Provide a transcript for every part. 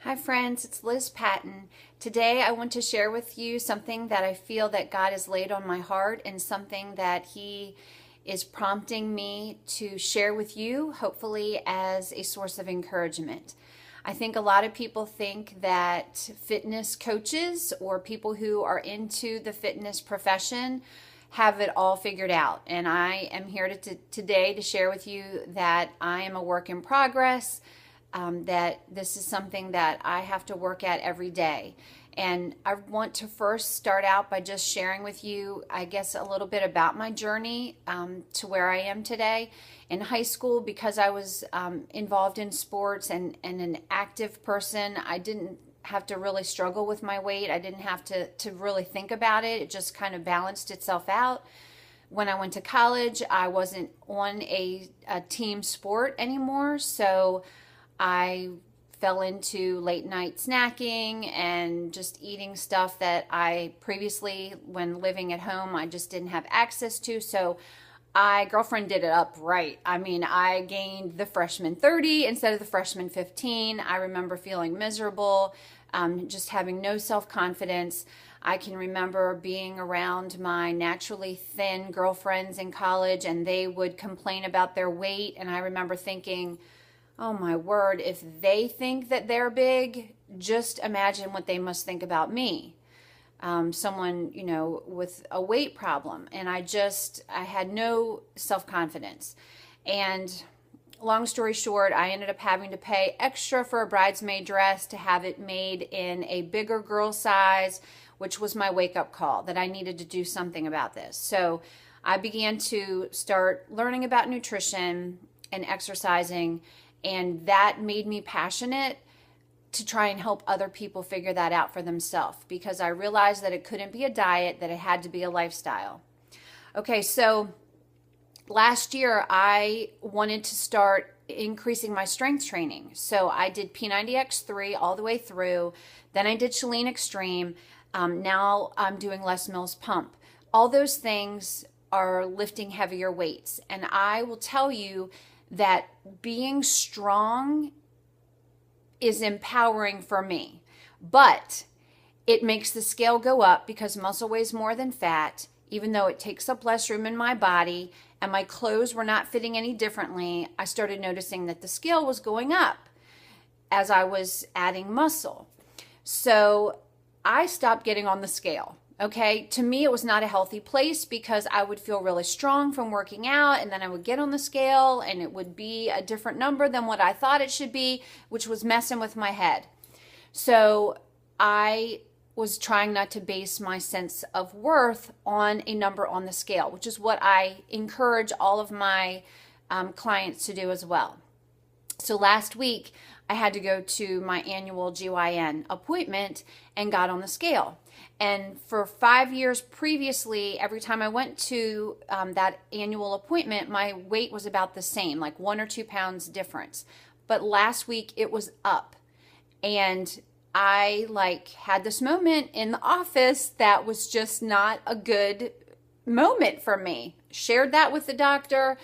Hi friends, it's Liz Patton. Today I want to share with you something that I feel that God has laid on my heart and something that He is prompting me to share with you, hopefully as a source of encouragement. I think a lot of people think that fitness coaches or people who are into the fitness profession have it all figured out. And I am here today to share with you that I am a work in progress, that this is something that I have to work at every day. And I want to first start out by just sharing with you, I guess, a little bit about my journey to where I am today. In high school, because I was involved in sports and an active person, I didn't have to really struggle with my weight. I didn't have to really think about it. It just kind of balanced itself out. When I went to college, I wasn't on a team sport anymore, so I fell into late night snacking and just eating stuff that I previously, when living at home, I just didn't have access to. So girlfriend did it up right. I mean, I gained the freshman 30 instead of the freshman 15. I remember feeling miserable, just having no self-confidence. I can remember being around my naturally thin girlfriends in college, and they would complain about their weight. And I remember thinking, oh my word, if they think that they're big, just imagine what they must think about me. Someone, with a weight problem. And I had no self-confidence. And long story short, I ended up having to pay extra for a bridesmaid dress to have it made in a bigger girl size, which was my wake-up call that I needed to do something about this. So I began to start learning about nutrition and exercising, and that made me passionate to try and help other people figure that out for themselves, because I realized that it couldn't be a diet, that it had to be a lifestyle. Okay, so last year I wanted to start increasing my strength training. So I did P90X3 all the way through. Then I did Chalene Extreme. Now I'm doing Les Mills Pump. All those things are lifting heavier weights. And I will tell you that being strong is empowering for me, but it makes the scale go up because muscle weighs more than fat, even though it takes up less room in my body and my clothes were not fitting any differently. I started noticing that the scale was going up as I was adding muscle. So I stopped getting on the scale. Okay, to me, it was not a healthy place because I would feel really strong from working out, and then I would get on the scale and it would be a different number than what I thought it should be, which was messing with my head. So I was trying not to base my sense of worth on a number on the scale, which is what I encourage all of my clients to do as well. So last week, I had to go to my annual GYN appointment and got on the scale. And for 5 years previously, every time I went to that annual appointment, my weight was about the same, like 1 or 2 pounds difference. But last week it was up. And I had this moment in the office that was just not a good moment for me. Shared that with the doctor.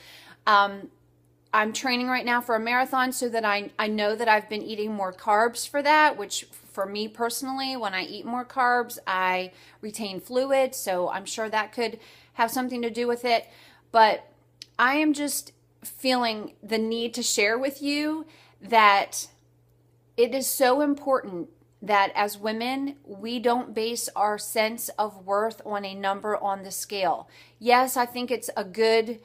I'm training right now for a marathon so that I know that I've been eating more carbs for that, which for me personally, when I eat more carbs, I retain fluid. So I'm sure that could have something to do with it. But I am just feeling the need to share with you that it is so important that as women, we don't base our sense of worth on a number on the scale. Yes, I think it's a good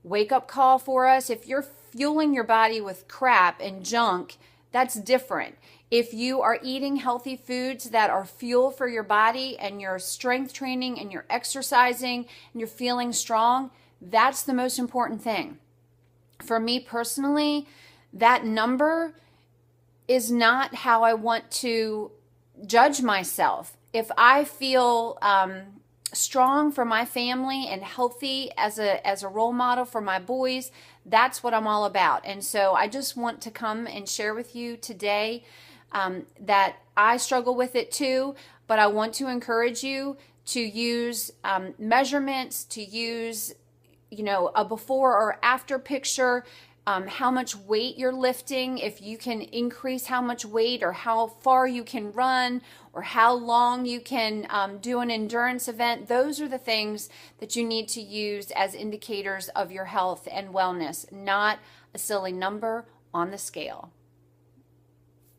wake-up call for us. If you're fueling your body with crap and junk, that's different. If you are eating healthy foods that are fuel for your body and you're strength training and you're exercising and you're feeling strong, that's the most important thing. For me personally, that number is not how I want to judge myself. If I feel strong for my family and healthy as a role model for my boys, that's what I'm all about. And so I just want to come and share with you today that I struggle with it too, but I want to encourage you to use measurements, to use a before or after picture how much weight you're lifting, if you can increase how much weight or how far you can run or how long you can do an endurance event. Those are the things that you need to use as indicators of your health and wellness, not a silly number on the scale.